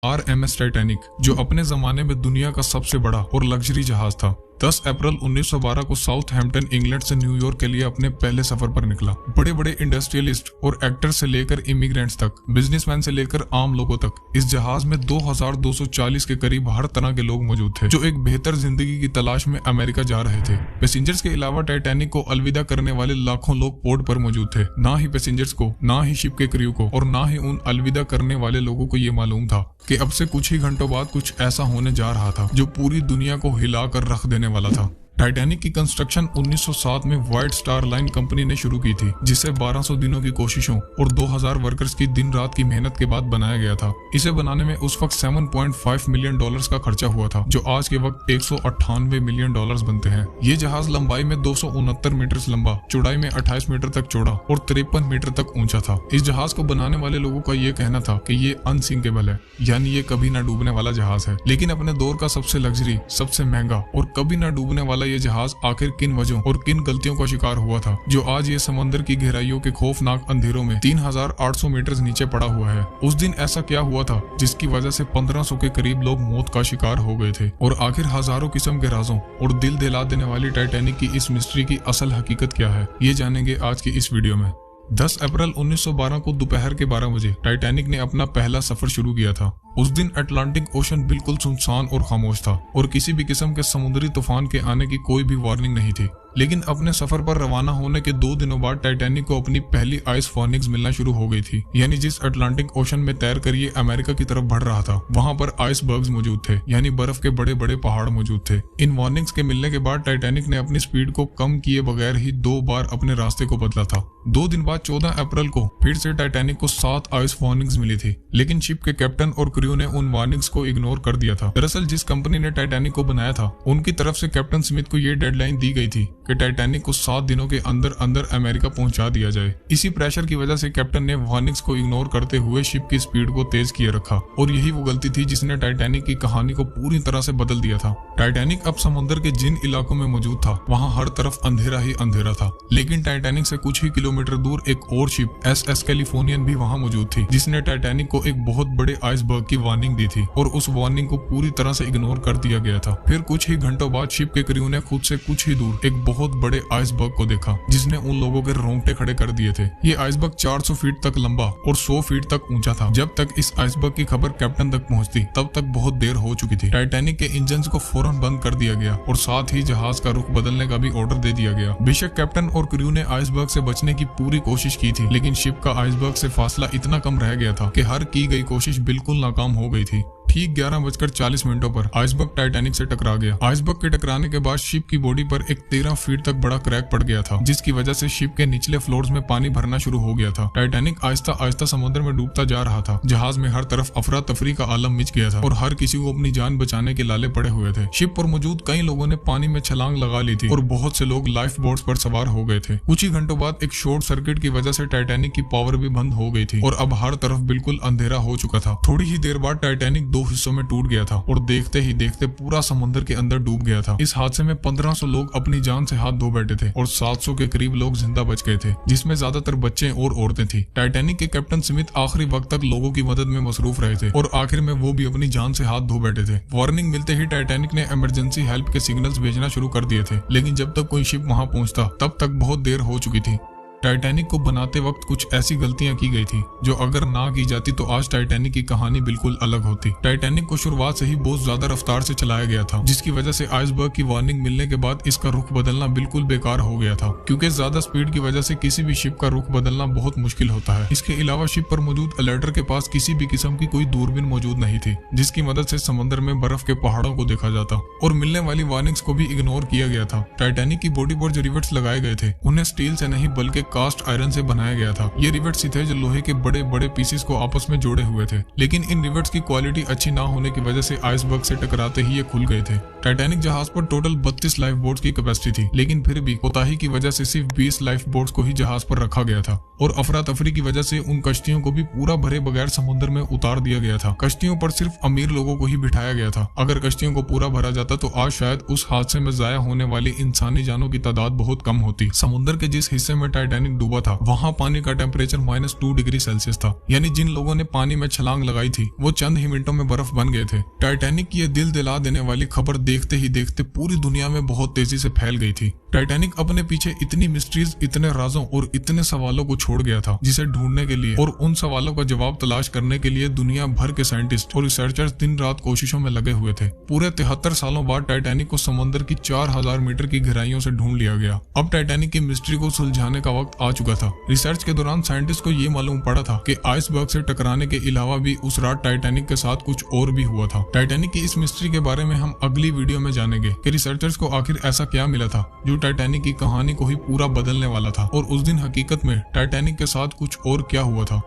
RMS Titanic, जो अपने जमाने में दुनिया का सबसे बड़ा और लग्जरी जहाज था। 10 अप्रैल 1912 को साउथहैम्पटन इंग्लैंड से न्यूयॉर्क के लिए अपने पहले सफर पर निकला। बड़े बड़े इंडस्ट्रियलिस्ट और एक्टर से लेकर इमिग्रेंट्स तक, बिजनेसमैन से लेकर आम लोगों तक, इस जहाज में 2240 के करीब हर तरह के लोग मौजूद थे, जो एक बेहतर जिंदगी की तलाश में अमेरिका जा रहे थे। पैसेंजर्स के अलावा टाइटैनिक को अलविदा करने वाले लाखों लोग पोर्ट पर मौजूद थे। ना ही पैसेंजर्स को, ना ही शिप के क्रू को, और ना ही उन अलविदा करने वाले लोगों को ये मालूम था कि अब से कुछ ही घंटों बाद कुछ ऐसा होने जा रहा था जो पूरी दुनिया को हिला कर रख देने वाला था। टाइटैनिक की कंस्ट्रक्शन 1907 में व्हाइट स्टार लाइन कंपनी ने शुरू की थी, जिसे 1200 दिनों की कोशिशों और 2000 वर्कर्स की दिन रात की मेहनत के बाद बनाया गया था। इसे बनाने में उस वक्त $7.5 मिलियन का खर्चा हुआ था, जो आज के वक्त $198 मिलियन बनते हैं। ये जहाज लंबाई में 269 मीटर लंबा, चौड़ाई में 28 मीटर तक चौड़ा और 53 मीटर तक ऊंचा था। इस जहाज को बनाने वाले लोगों का ये कहना था कि ये अनसिंकेबल है, यानी ये कभी न डूबने वाला जहाज है। लेकिन अपने दौर का सबसे लग्जरी, सबसे महंगा और कभी न डूबने वाला ये जहाज आखिर किन वजहों और किन गलतियों का शिकार हुआ था, जो आज ये समंदर की गहराइयों के खौफनाक अंधेरों में 3800 मीटर नीचे पड़ा हुआ है। उस दिन ऐसा क्या हुआ था जिसकी वजह से 1500 के करीब लोग मौत का शिकार हो गए थे, और आखिर हजारों किस्म के राजों और दिल दिला देने वाली टाइटैनिक की इस मिस्ट्री की असल हकीकत क्या है, ये जानेंगे आज की इस वीडियो में। 10 अप्रैल 1912 को दोपहर के 12 बजे टाइटैनिक ने अपना पहला सफर शुरू किया था। उस दिन अटलांटिक ओशन बिल्कुल सुनसान और खामोश था, और किसी भी किस्म के समुद्री तूफान के आने की कोई भी वार्निंग नहीं थी। लेकिन अपने सफर पर रवाना होने के 2 दिनों बाद टाइटैनिक को अपनी पहली आइस वार्निंग्स मिलना शुरू हो गई थी। यानी जिस अटलांटिक ओशन में तैर कर ये अमेरिका की तरफ बढ़ रहा था, वहां पर आइसबर्ग्स मौजूद थे, यानी बर्फ के बड़े बड़े पहाड़ मौजूद थे। इन वार्निंग्स के मिलने के बाद टाइटैनिक ने अपनी स्पीड को कम किए बगैर ही 2 बार अपने रास्ते को बदला था। 2 दिन बाद 14 अप्रैल को फिर से टाइटैनिक को 7 आइस वार्निंग्स मिली थी, लेकिन शिप के कैप्टन और क्रू ने उन वार्निंग्स को इग्नोर कर दिया था। दरअसल जिस कंपनी ने टाइटैनिक को बनाया था, उनकी तरफ से कैप्टन स्मिथ को ये डेडलाइन दी गई थी कि टाइटैनिक को 7 दिनों के अंदर अंदर अमेरिका पहुंचा दिया जाए। इसी प्रेशर की वजह से कैप्टन ने वार्निंग्स को इग्नोर करते हुए शिप की स्पीड को तेज किए रखा, और यही वो गलती थी जिसने टाइटैनिक की कहानी को पूरी तरह से बदल दिया था। टाइटैनिक अब समुद्र के जिन इलाकों में मौजूद था, वहाँ हर तरफ अंधेरा ही अंधेरा था। लेकिन टाइटैनिक से कुछ ही किलोमीटर दूर एक और शिप SS कैलिफोर्नियन भी वहाँ मौजूद थी, जिसने टाइटैनिक को एक बहुत बड़े आइसबर्ग की वार्निंग दी थी, और उस वार्निंग को पूरी तरह से इग्नोर कर दिया गया था। फिर कुछ ही घंटों बाद शिप के क्रू ने खुद से कुछ ही दूर एक बहुत बड़े आइसबर्ग को देखा, जिसने उन लोगों के रोंगटे खड़े कर दिए थे। ये आइसबर्ग 400 फीट तक लंबा और 100 फीट तक ऊंचा था। जब तक इस आइसबर्ग की खबर कैप्टन तक पहुंचती, तब तक बहुत देर हो चुकी थी। टाइटैनिक के इंजन को फौरन बंद कर दिया गया, और साथ ही जहाज का रुख बदलने का भी ऑर्डर दे दिया गया। बेशक कैप्टन और क्रू ने आइसबर्ग से बचने की पूरी कोशिश की थी, लेकिन शिप का आइसबर्ग से फासला इतना कम रह गया था कि हर की गई कोशिश बिल्कुल नाकाम हो गई थी। ठीक 11:40 पर आइसबर्ग टाइटैनिक से टकरा गया। आइसबर्ग के टकराने के बाद शिप की बॉडी पर एक 13 फीट तक बड़ा क्रैक पड़ गया था, जिसकी वजह से शिप के निचले फ्लोर्स में पानी भरना शुरू हो गया था। टाइटैनिक आहिस्ता आहिस्ता समुद्र में डूबता जा रहा था। जहाज में हर तरफ अफरा तफरी का आलम मच गया था, और हर किसी को अपनी जान बचाने के लाले पड़े हुए थे। शिप पर मौजूद कई लोगों ने पानी में छलांग लगा ली थी, और बहुत से लोग लाइफ बोट्स पर सवार हो गए थे। कुछ ही घंटों बाद एक शॉर्ट सर्किट की वजह से टाइटैनिक की पावर भी बंद हो गई थी, और अब हर तरफ बिल्कुल अंधेरा हो चुका था। थोड़ी ही देर बाद टाइटैनिक 2 हिस्सों में टूट गया था, और देखते ही देखते पूरा समुद्र के अंदर डूब गया था। इस हादसे में 1500 लोग अपनी जान से हाथ धो बैठे थे, और 700 के करीब लोग जिंदा बच गए थे, जिसमें ज्यादातर बच्चे और औरतें थी। टाइटैनिक के कैप्टन स्मिथ आखिरी वक्त तक लोगों की मदद में मसरूफ रहे थे, और आखिर में वो भी अपनी जान से हाथ धो बैठे थे। वार्निंग मिलते ही टाइटैनिक ने इमरजेंसी हेल्प के सिग्नल्स भेजना शुरू कर दिए थे, लेकिन जब तक कोई शिप वहां पहुंचता, तब तक बहुत देर हो चुकी थी। टाइटैनिक को बनाते वक्त कुछ ऐसी गलतियां की गई थी जो अगर ना की जाती तो आज टाइटैनिक की कहानी बिल्कुल अलग होती। टाइटैनिक को शुरुआत से ही बहुत ज्यादा रफ्तार से चलाया गया था, जिसकी वजह से आइसबर्ग की वार्निंग मिलने के बाद इसका रुख बदलना बिल्कुल बेकार हो गया था, क्योंकि ज्यादा स्पीड की वजह से किसी भी शिप का रुख बदलना बहुत मुश्किल होता है। इसके अलावा शिप पर मौजूद अलर्टर के पास किसी भी किस्म की कोई दूरबीन मौजूद नहीं थी, जिसकी मदद से समंदर में बर्फ के पहाड़ों को देखा जाता, और मिलने वाली वार्निंग्स को भी इग्नोर किया गया था। टाइटैनिक की बॉडी पर जो रिवेट्स लगाए गए थे, उन्हें स्टील से नहीं बल्कि कास्ट आयरन से बनाया गया था। ये रिवेट्स थे जो लोहे के बड़े बड़े पीसेस को आपस में जोड़े हुए थे, लेकिन इन रिवेट्स की क्वालिटी अच्छी ना होने की वजह से आइसबर्ग से टकराते ही ये खुल गए थे। टाइटैनिक जहाज पर टोटल 32 लाइफ बोट्स की कैपेसिटी थी, लेकिन फिर भी कोताही की वजह से सिर्फ 20 लाइफ बोट्स को ही जहाज पर रखा गया था, और अफरा तफरी की वजह से उन कश्तियों को भी पूरा भरे बगैर समुद्र में उतार दिया गया था। कश्तियों पर सिर्फ अमीर लोगों को ही बिठाया गया था। अगर कश्तियों को पूरा भरा जाता तो आज शायद उस हादसे में जाया होने वाली इंसानी जानों की तादाद बहुत कम होती। समुद्र के जिस हिस्से में टाइटैनिक टाइटैनिक डूबा था वहाँ पानी का टेम्परेचर -2 डिग्री सेल्सियस था, यानी जिन लोगों ने पानी में छलांग लगाई थी वो चंद ही मिनटों में बर्फ बन गए थे। टाइटैनिक की ये दिल दिला देने वाली खबर देखते ही देखते पूरी दुनिया में बहुत तेजी से फैल गई थी। टाइटैनिक अपने पीछे इतनी मिस्ट्रीज, इतने राजों और इतने सवालों को छोड़ गया था, जिसे ढूंढने के लिए और उन सवालों का जवाब तलाश करने के लिए दुनिया भर के साइंटिस्ट और रिसर्चर्स दिन रात कोशिशों में लगे हुए थे। पूरे 73 सालों बाद टाइटैनिक को समुद्र की 4000 मीटर की गहराइयों से ढूंढ लिया गया। अब टाइटैनिक की मिस्ट्री को सुलझाने का वक्त आ चुका था। रिसर्च के दौरान साइंटिस्ट को ये मालूम पड़ा था कि आइसबर्ग से टकराने के अलावा भी उस रात टाइटैनिक के साथ कुछ और भी हुआ था। टाइटैनिक की इस मिस्ट्री के बारे में हम अगली वीडियो में जानेंगे कि रिसर्चर्स को आखिर ऐसा क्या मिला था जो टाइटैनिक की कहानी को ही पूरा बदलने वाला था, और उस दिन हकीकत में टाइटैनिक के साथ कुछ और क्या हुआ था।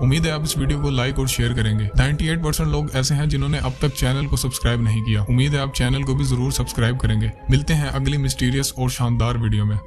उम्मीद है आप इस वीडियो को लाइक और शेयर करेंगे। 98% लोग ऐसे हैं जिन्होंने अब तक चैनल को सब्सक्राइब नहीं किया। उम्मीद है आप चैनल को भी जरूर सब्सक्राइब करेंगे। मिलते हैं अगली मिस्टीरियस और शानदार वीडियो में।